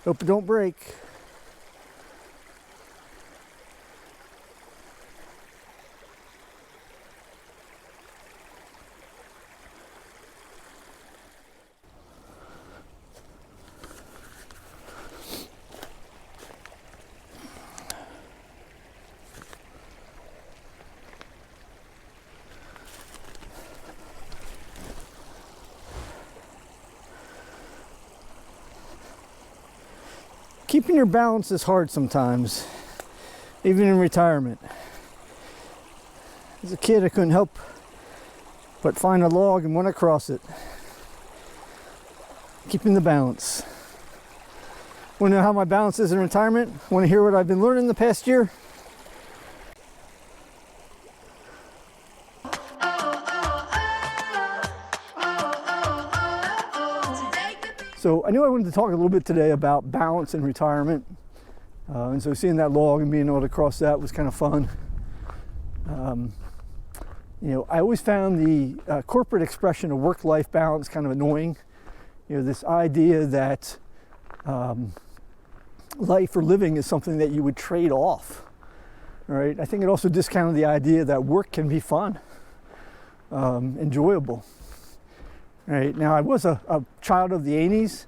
Hope it don't break. Keeping your balance is hard sometimes, even in retirement. As a kid, I couldn't help but find a log and want to cross it. Keeping the balance. Want to know how my balance is in retirement? Want to hear what I've been learning the past year? So I knew I wanted to talk a little bit today about balance in retirement. And so seeing that log and being able to cross that was kind of fun. I always found the corporate expression of work-life balance kind of annoying. This idea that life or living is something that you would trade off, right? I think it also discounted the idea that work can be fun, enjoyable. Right. Now, I was a child of the 80s.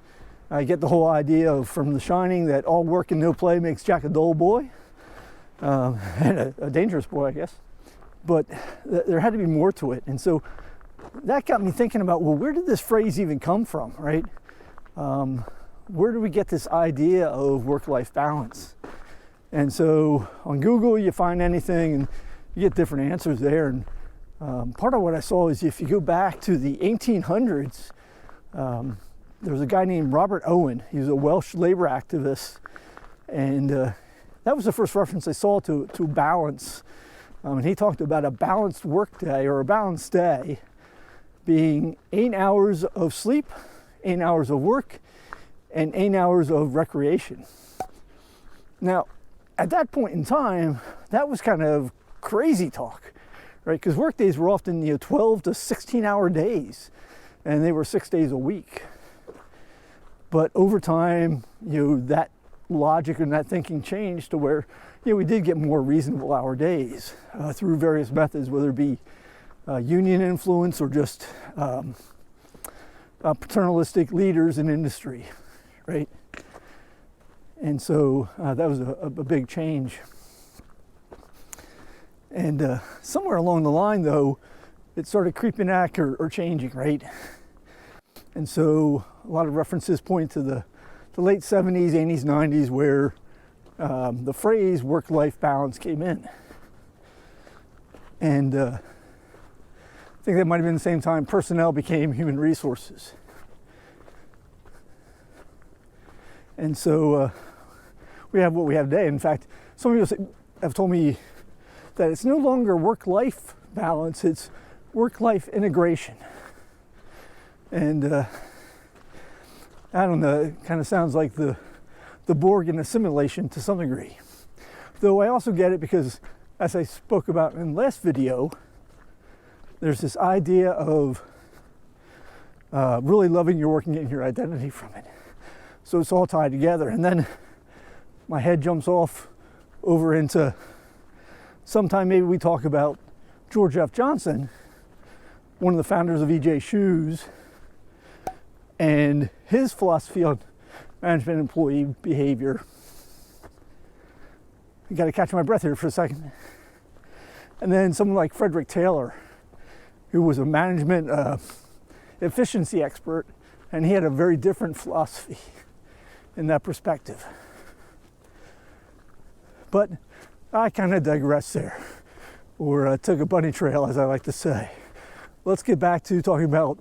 I get the whole idea of from The Shining that all work and no play makes Jack a dull boy, and a dangerous boy, I guess. But there had to be more to it. And so that got me thinking about, well, where did this phrase even come from, right? Where do we get this idea of work-life balance? And so on Google, you find anything and you get different answers there. And part of what I saw is if you go back to the 1800s, there was a guy named Robert Owen. He was a Welsh labor activist, and that was the first reference I saw to balance. And he talked about a balanced work day or a balanced day being 8 hours of sleep, 8 hours of work, and 8 hours of recreation. Now, at that point in time, that was kind of crazy talk. Right, because work days were often 12 to 16-hour days, and they were 6 days a week. But over time, that logic and that thinking changed to where we did get more reasonable hour days through various methods, whether it be union influence or just paternalistic leaders in industry, right? And so that was a big change. And somewhere along the line, though, it started creeping back or changing, right? And so a lot of references point to the late 70s, 80s, 90s, where the phrase work-life balance came in. And I think that might have been the same time personnel became human resources. And so we have what we have today. In fact, some people have told me that it's no longer work-life balance, it's work-life integration. And I don't know, it kind of sounds like the Borg in a simulation to some degree. Though I also get it because, as I spoke about in the last video, there's this idea of really loving your work and getting your identity from it. So it's all tied together. And then my head jumps off over into sometime maybe we talk about George F. Johnson, one of the founders of EJ Shoes, and his philosophy on management employee behavior. I got to catch my breath here for a second. And then someone like Frederick Taylor, who was a management efficiency expert, and he had a very different philosophy in that perspective. But I kind of digressed there, or took a bunny trail, as I like to say. Let's get back to talking about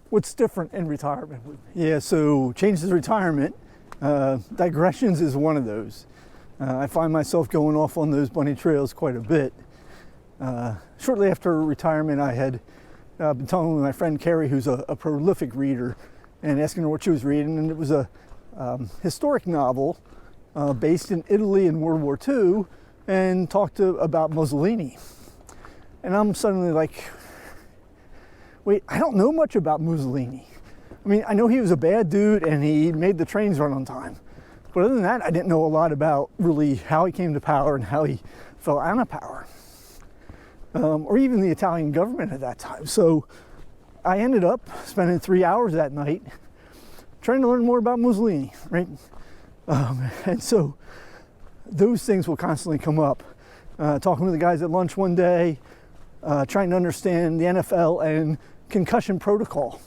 what's different in retirement. Yeah, so changes in retirement. Digressions is one of those. I find myself going off on those bunny trails quite a bit. Shortly after retirement, I had been talking with my friend Carrie, who's a prolific reader, and asking her what she was reading, and it was a historic novel based in Italy in World War II, and talked about Mussolini. And I'm suddenly like, wait, I don't know much about Mussolini. I mean, I know he was a bad dude and he made the trains run on time. But other than that, I didn't know a lot about really how he came to power and how he fell out of power. Or even the Italian government at that time. So I ended up spending 3 hours that night trying to learn more about Mussolini, right? And so those things will constantly come up. Talking with the guys at lunch one day, trying to understand the NFL and concussion protocol.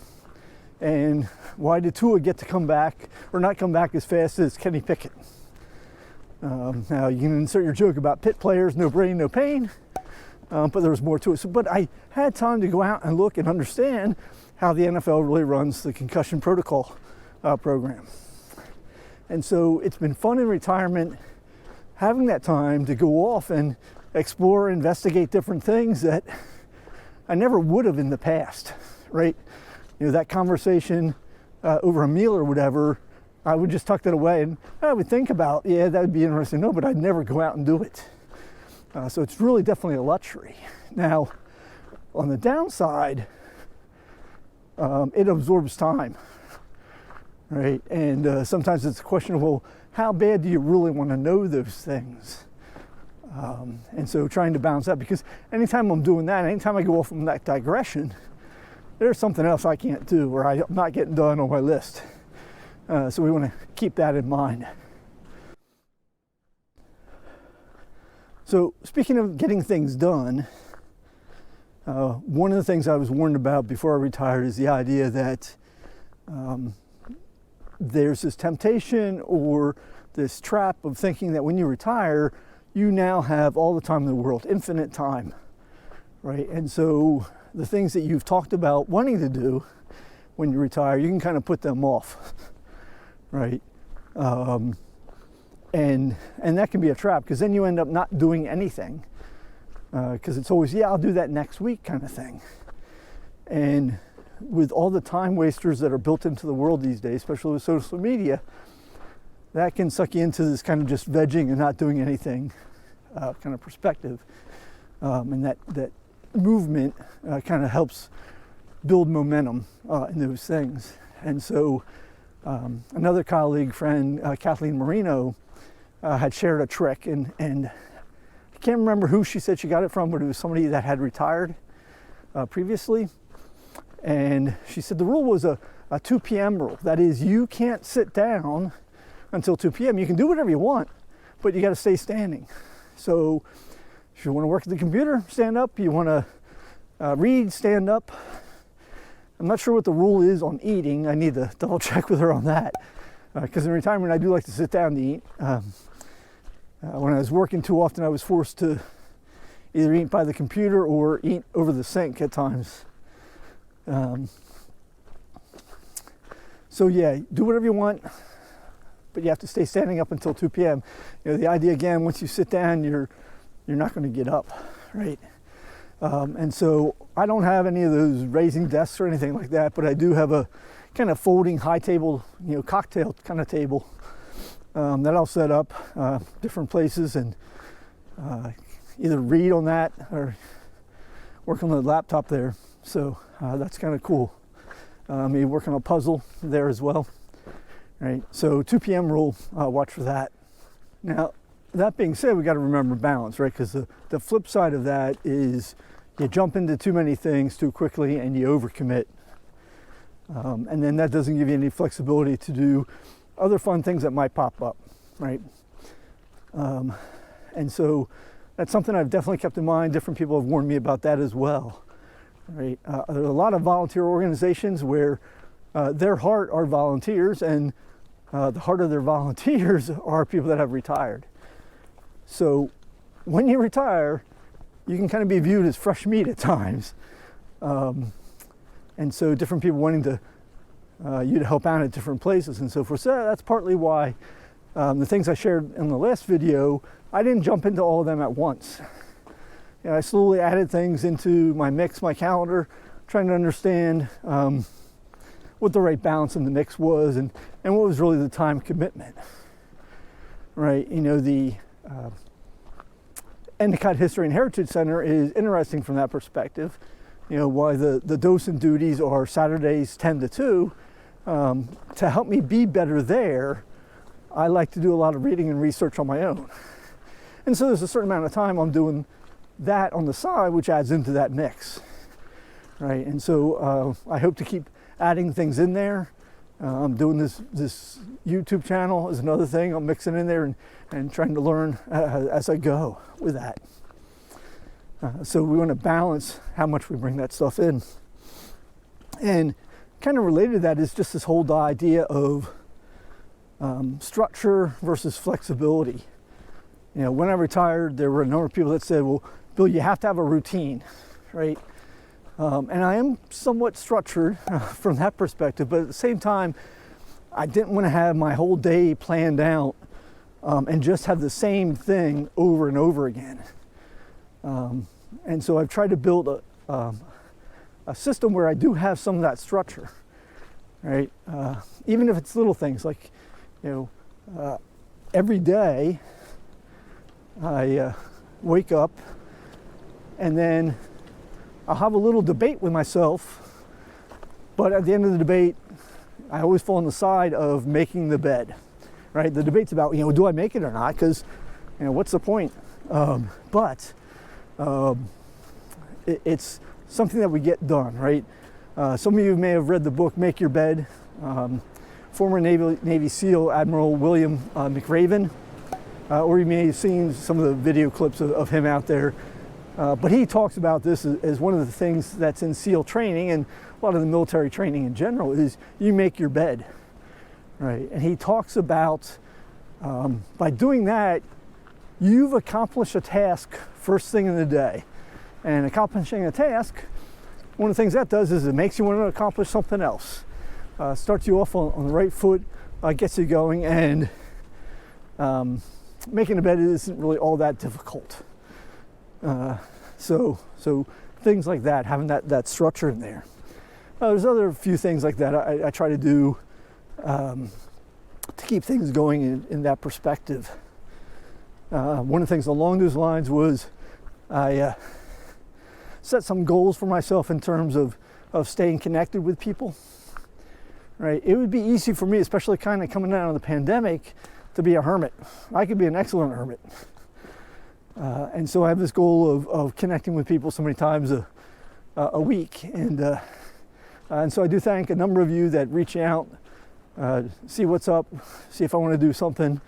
And why did Tua get to come back or not come back as fast as Kenny Pickett? Now you can insert your joke about pit players, no brain, no pain, but there was more to it. So, but I had time to go out and look and understand how the NFL really runs the concussion protocol program. And so it's been fun in retirement, having that time to go off and explore, investigate different things that I never would have in the past, right? You know, that conversation over a meal or whatever, I would just tuck that away and I would think about, yeah, that would be interesting. No, but I'd never go out and do it. So it's really definitely a luxury. Now, on the downside, it absorbs time, right? And sometimes it's a question of, well, how bad do you really want to know those things? And so trying to balance that, because anytime I'm doing that, anytime I go off on that digression, there's something else I can't do or I'm not getting done on my list. So we want to keep that in mind. So speaking of getting things done, one of the things I was warned about before I retired is the idea that there's this temptation or this trap of thinking that when you retire, you now have all the time in the world, infinite time, right? And so the things that you've talked about wanting to do when you retire, you can kind of put them off, right? And that can be a trap, because then you end up not doing anything, because it's always, yeah, I'll do that next week kind of thing. And with all the time wasters that are built into the world these days, especially with social media, that can suck you into this kind of just vegging and not doing anything kind of perspective. And that movement kind of helps build momentum in those things. And so another colleague, friend, Kathleen Marino, had shared a trick, and I can't remember who she said she got it from, but it was somebody that had retired previously. And she said the rule was a 2 p.m. rule. That is, you can't sit down until 2 p.m. You can do whatever you want, but you got to stay standing. So if you want to work at the computer, stand up. You want to read, stand up. I'm not sure what the rule is on eating. I need to double check with her on that, because in retirement I do like to sit down to eat. When I was working too often, I was forced to either eat by the computer or eat over the sink at times. So yeah, do whatever you want, but you have to stay standing up until 2 p.m. You know, the idea again, once you sit down, you're not going to get up, right? And so I don't have any of those raising desks or anything like that, but I do have a kind of folding high table, you know, cocktail kind of table that I'll set up different places and either read on that or work on the laptop there. So that's kind of cool. Maybe work on a puzzle there as well, right? So 2 p.m. rule, watch for that. Now, that being said, we got to remember balance, right? Because the flip side of that is you jump into too many things too quickly and you overcommit. And then that doesn't give you any flexibility to do other fun things that might pop up, right? And so that's something I've definitely kept in mind. Different people have warned me about that as well, right? There are a lot of volunteer organizations where their heart are volunteers, and the heart of their volunteers are people that have retired. So when you retire, you can kind of be viewed as fresh meat at times. And so different people wanting to you to help out at different places and so forth. So that's partly why the things I shared in the last video, I didn't jump into all of them at once. You know, I slowly added things into my mix, my calendar, trying to understand what the right balance in the mix was and what was really the time commitment, right? You know, the Endicott History and Heritage Center is interesting from that perspective. You know, why the docent duties are Saturdays 10 to 2, to help me be better there, I like to do a lot of reading and research on my own. And so there's a certain amount of time I'm doing that on the side, which adds into that mix, right? And so I hope to keep adding things in there. I'm doing this YouTube channel is another thing. I'm mixing in there and trying to learn as I go with that. So we want to balance how much we bring that stuff in. And kind of related to that is just this whole idea of structure versus flexibility. You know, when I retired, there were a number of people that said, well, Bill, you have to have a routine, right? And I am somewhat structured from that perspective, but at the same time, I didn't want to have my whole day planned out and just have the same thing over and over again. And so I've tried to build a system where I do have some of that structure, right? Even if it's little things like, you know, every day I wake up and then I'll have a little debate with myself, but at the end of the debate, I always fall on the side of making the bed, right? The debate's about, you know, do I make it or not? Because, you know, what's the point? It's something that we get done, right? Some of you may have read the book, Make Your Bed. Former Navy SEAL Admiral William McRaven, or you may have seen some of the video clips of him out there. But he talks about this as one of the things that's in SEAL training and a lot of the military training in general is you make your bed, right? And he talks about by doing that, you've accomplished a task first thing in the day. And accomplishing a task, one of the things that does is it makes you want to accomplish something else. Starts you off on the right foot, gets you going, and making a bed isn't really all that difficult. So things like that, having that structure in there. There's other few things like that I try to do to keep things going in that perspective. One of the things along those lines was I set some goals for myself in terms of staying connected with people. Right? It would be easy for me, especially kind of coming out of the pandemic, to be a hermit. I could be an excellent hermit. And so I have this goal of connecting with people so many times a week. And so I do thank a number of you that reach out, see what's up, see if I want to do something.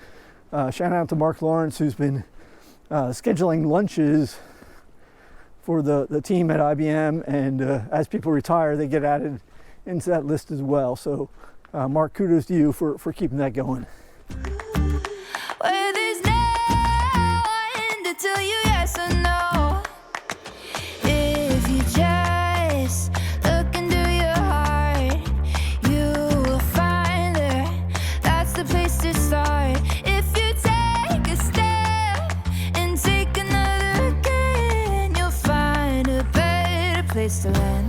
Shout out to Mark Lawrence, who's been scheduling lunches for the team at IBM. And as people retire, they get added into that list as well. So Mark, kudos to you for keeping that going. Well, there's no one to tell you yes or no. If you just look into your heart, you will find that's the place to start. If you take a step and take another again, you'll find a better place to land.